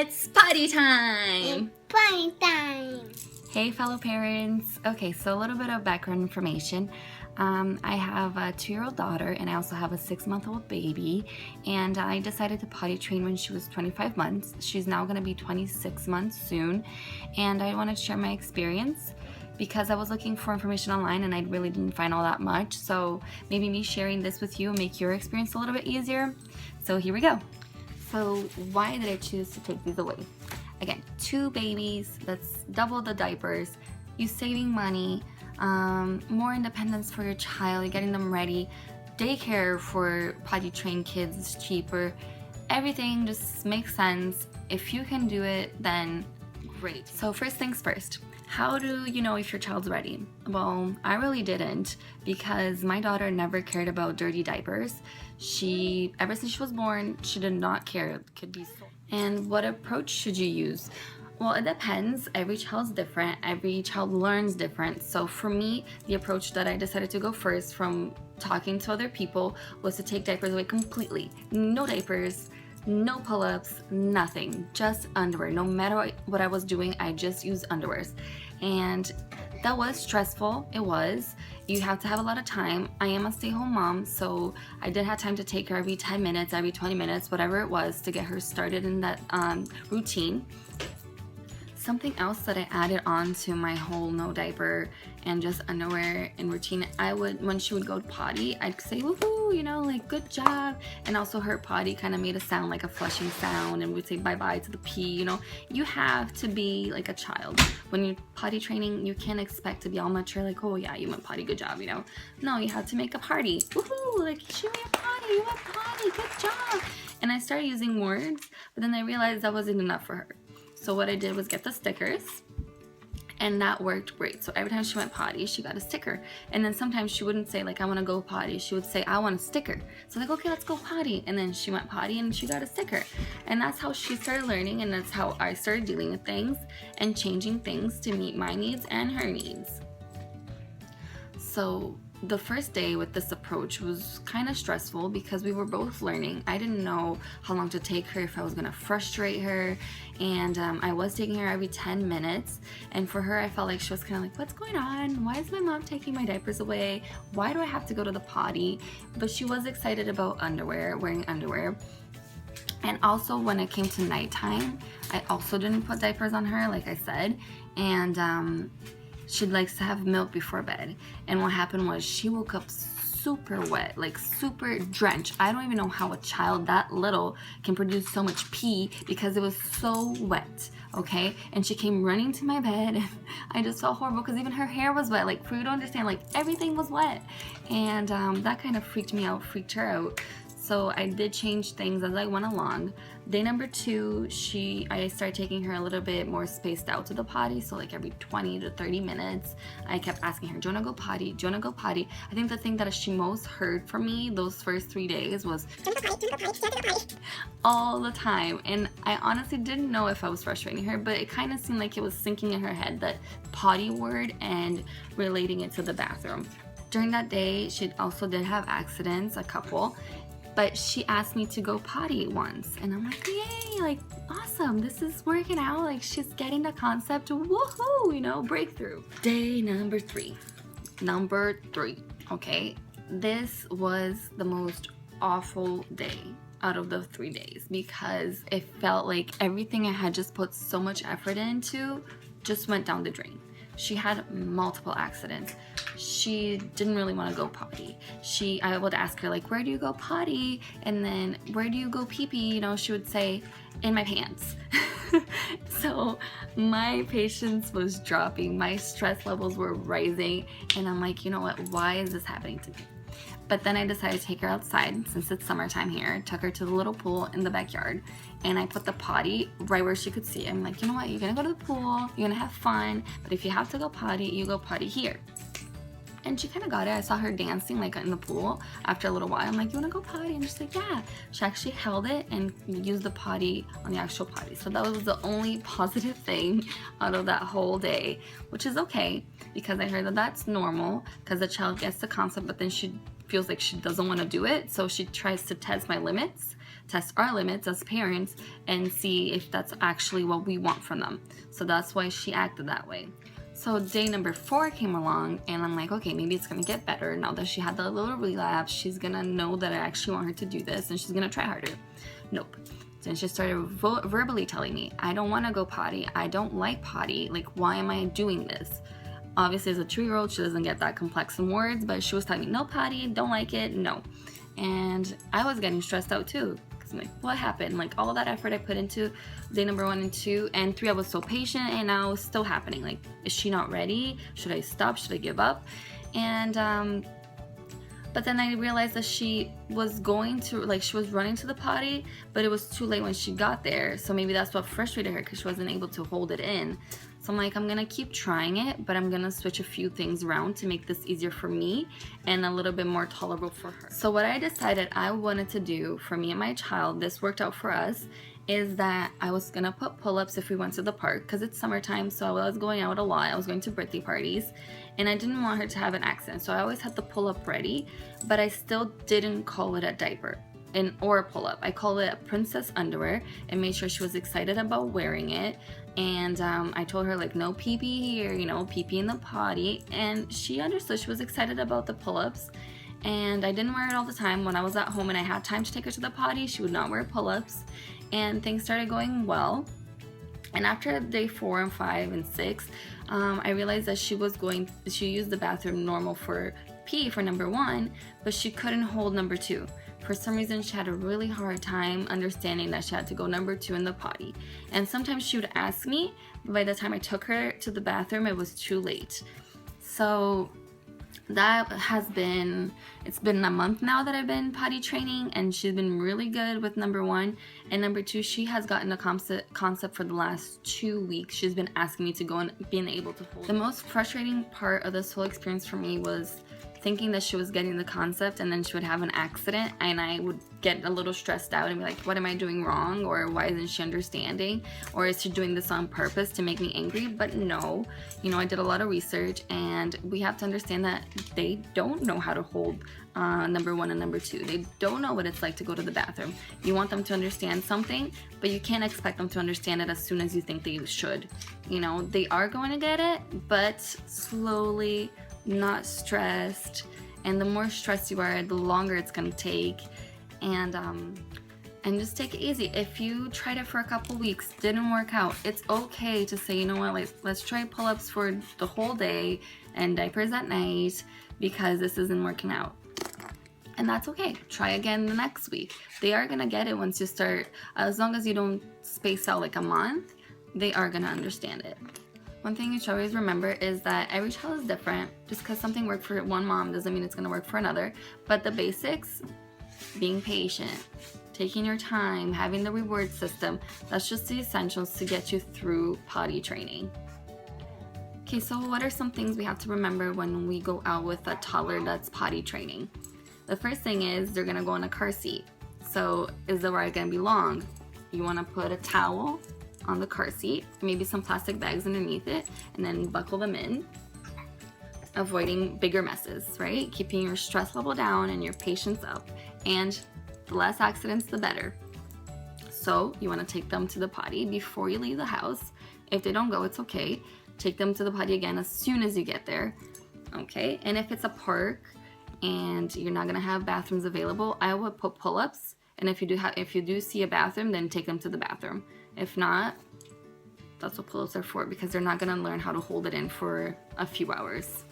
It's potty time! Potty time! Hey fellow parents. Okay, so a little bit of background information. I have a 2-year-old daughter and I also have a 6-month-old baby, and I decided to potty train when she was 25 months. She's now going to be 26 months soon, and I wanted to share my experience because I was looking for information online and I really didn't find all that much. So maybe me sharing this with you will make your experience a little bit easier. So here we go. So why did I choose to take these away? Again, 2 babies, that's double the diapers, you saving money, more independence for your child, you're getting them ready, daycare for potty trained kids is cheaper, everything just makes sense. If you can do it, then great. So first things first, how do you know if your child's ready? Well, I really didn't, because my daughter never cared about dirty diapers. Ever since she was born, she did not care. It could be so. And what approach should you use? Well, it depends. Every child's different. Every child learns different. So for me, the approach that I decided to go first from talking to other people was to take diapers away completely. No diapers, no pull-ups, nothing, just underwear. No matter what I was doing, I just used underwears. And that was stressful. It was. You have to have a lot of time. I am a stay-home mom, so I did have time to take her every 10 minutes, every 20 minutes, whatever it was, to get her started in that routine. Something else that I added on to my whole no diaper and just underwear and routine, when she would go to potty, I'd say woohoo, you know, like good job. And also her potty kind of made a sound like a flushing sound, and we'd say bye-bye to the pee, you know. You have to be like a child. When you're potty training, you can't expect to be all mature, like, oh yeah, you went potty, good job, you know. No, you have to make a party. Woohoo, like she went potty, you went potty, good job. And I started using words, but then I realized that wasn't enough for her. So what I did was get the stickers, and that worked great. So every time she went potty, she got a sticker. And then sometimes she wouldn't say like, I want to go potty. She would say, I want a sticker. So like, okay, let's go potty. And then she went potty and she got a sticker. And that's how she started learning, and that's how I started dealing with things and changing things to meet my needs and her needs. So the first day with this approach was kind of stressful because we were both learning. I didn't know how long to take her, if I was gonna frustrate her, and I was taking her every 10 minutes, and for her I felt like she was kind of like, what's going on? Why is my mom taking my diapers away? Why do I have to go to the potty? But she was excited about underwear, wearing underwear. And also when it came to nighttime, I also didn't put diapers on her, like I said, and she likes to have milk before bed. And what happened was she woke up super wet, like super drenched. I don't even know how a child that little can produce so much pee, because it was so wet, okay? And she came running to my bed, and I just felt horrible because even her hair was wet. Like, for you to understand, like everything was wet. And that kind of freaked me out, freaked her out. So I did change things as I went along. Day number 2, I started taking her a little bit more spaced out to the potty. So like every 20 to 30 minutes, I kept asking her, do you wanna go potty? Do you wanna go potty? I think the thing that she most heard from me those first 3 days was all the time. And I honestly didn't know if I was frustrating her, but it kind of seemed like it was sinking in her head, that potty word, and relating it to the bathroom. During that day, she also did have accidents, a couple. But she asked me to go potty once, and I'm like, yay, like awesome, this is working out, like she's getting the concept, woohoo, you know, breakthrough. Day number 3, okay, this was the most awful day out of the 3 days, because it felt like everything I had just put so much effort into just went down the drain. She had multiple accidents. She didn't really want to go potty. I would ask her, like, where do you go potty? And then, where do you go pee-pee? You know, she would say, in my pants. So my patience was dropping. My stress levels were rising. And I'm like, you know what? Why is this happening to me? But then I decided to take her outside, since it's summertime here. Took her to the little pool in the backyard, and I put the potty right where she could see it. I'm like, you know what, you're gonna go to the pool, you're gonna have fun, but if you have to go potty, you go potty here. And she kind of got it. I saw her dancing like in the pool after a little while. I'm like, you wanna go potty? And she's like, yeah. She actually held it and used the potty on the actual potty. So that was the only positive thing out of that whole day, which is okay, because I heard that that's normal, because the child gets the concept, but then she feels like she doesn't want to do it. So she tries to test my limits test our limits as parents and see if that's actually what we want from them. So that's why she acted that way. So day number 4 came along, and I'm like, okay, maybe it's gonna get better. Now that she had the little relapse, she's gonna know that I actually want her to do this, and she's gonna try harder. Nope. Then she started verbally telling me, I don't want to go potty. I don't like potty. Like, why am I doing this? Obviously, as a 2-year-old, she doesn't get that complex in words, but she was telling me, no potty, don't like it, no. And I was getting stressed out too. Because I'm like, what happened? Like, all that effort I put into day number 1 and 2 and 3, I was so patient, and now it's still happening. Like, is she not ready? Should I stop? Should I give up? And, but then I realized that she was going to, like, she was running to the potty, but it was too late when she got there. So maybe that's what frustrated her, because she wasn't able to hold it in. So I'm like, I'm gonna keep trying it, but I'm gonna switch a few things around to make this easier for me and a little bit more tolerable for her. So what I decided I wanted to do for me and my child, this worked out for us, is that I was gonna put pull-ups if we went to the park, because it's summertime, so I was going out a lot. I was going to birthday parties, and I didn't want her to have an accident, so I always had the pull-up ready, but I still didn't call it a diaper or a pull-up. I called it a princess underwear and made sure she was excited about wearing it. And I told her, like, no pee-pee here, you know, pee-pee in the potty, and she understood. She was excited about the pull-ups. And I didn't wear it all the time. When I was at home and I had time to take her to the potty, she would not wear pull-ups, and things started going well. And after day 4 and 5 and 6, I realized that she used the bathroom normal for pee for number 1, but she couldn't hold number 2. For some reason, she had a really hard time understanding that she had to go number 2 in the potty. And sometimes she would ask me, but by the time I took her to the bathroom, it was too late. So that it's been a month now that I've been potty training, and she's been really good with number 1. And number 2, she has gotten a concept for the last 2 weeks. She's been asking me to go and being able to hold. The most frustrating part of this whole experience for me was thinking that she was getting the concept, and then she would have an accident, and I would get a little stressed out and be like, what am I doing wrong? Or why isn't she understanding? Or is she doing this on purpose to make me angry? But no, you know, I did a lot of research, and we have to understand that they don't know how to hold number 1 and number 2. They don't know what it's like to go to the bathroom. You want them to understand something, but you can't expect them to understand it as soon as you think they should. You know, they are going to get it, but slowly, not stressed. And the more stressed you are, the longer it's gonna take. And just take it easy. If you tried it for a couple weeks, didn't work out, it's okay to say, you know what, like, let's try pull-ups for the whole day and diapers at night because this isn't working out. And that's okay. Try again the next week. They are gonna get it once you start. As long as you don't space out like a month, they are gonna understand it. One thing you should always remember is that every child is different. Just because something worked for one mom doesn't mean it's going to work for another. But the basics, being patient, taking your time, having the reward system, that's just the essentials to get you through potty training. Okay, so what are some things we have to remember when we go out with a toddler that's potty training? The first thing is they're going to go in a car seat. So is the ride going to be long? You want to put a towel on the car seat, maybe some plastic bags underneath it, and then buckle them in, avoiding bigger messes, right? Keeping your stress level down and your patience up, and the less accidents, the better. So you want to take them to the potty before you leave the house. If they don't go, it's okay. Take them to the potty again as soon as you get there, okay? And if it's a park and you're not gonna have bathrooms available, I would put pull-ups, and if you do see a bathroom, then take them to the bathroom. If not, that's what pull-ups are for, because they're not going to learn how to hold it in for a few hours.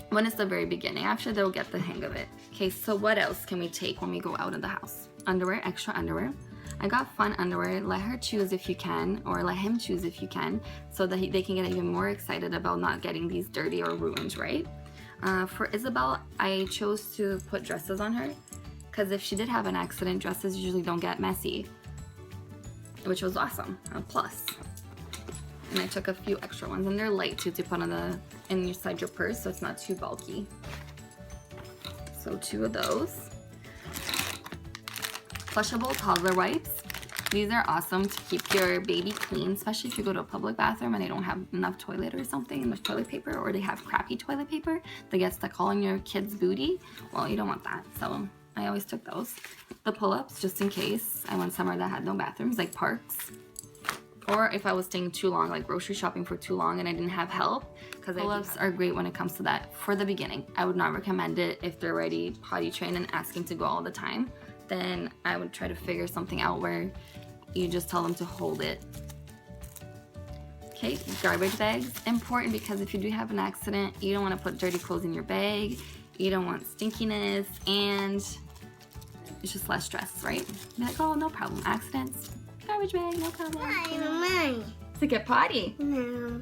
When it's the very beginning, after they'll get the hang of it. Okay, so what else can we take when we go out of the house? Underwear, extra underwear. I got fun underwear. Let her choose if you can, or let him choose if you can, so that they can get even more excited about not getting these dirty or ruined, right? For Isabel, I chose to put dresses on her, because if she did have an accident, dresses usually don't get messy, which was awesome, a plus. And I took a few extra ones, and they're light too, to put on inside your purse, so it's not too bulky. So 2 of those. Flushable toddler wipes. These are awesome to keep your baby clean, especially if you go to a public bathroom and they don't have enough toilet or something, enough toilet paper, or they have crappy toilet paper that gets stuck all in your kid's booty. Well, you don't want that, so I always took those. The pull-ups, just in case I went somewhere that had no bathrooms, like parks. Or if I was staying too long, like grocery shopping for too long and I didn't have help. Because pull-ups are great when it comes to that for the beginning. I would not recommend it if they're already potty trained and asking to go all the time. Then I would try to figure something out where you just tell them to hold it. Okay, garbage bags, important because if you do have an accident, you don't want to put dirty clothes in your bag, you don't want stinkiness, and it's just less stress, right? Be like, oh, no problem, accidents, garbage bag, no problem. Hi, Mama. To get potty. No.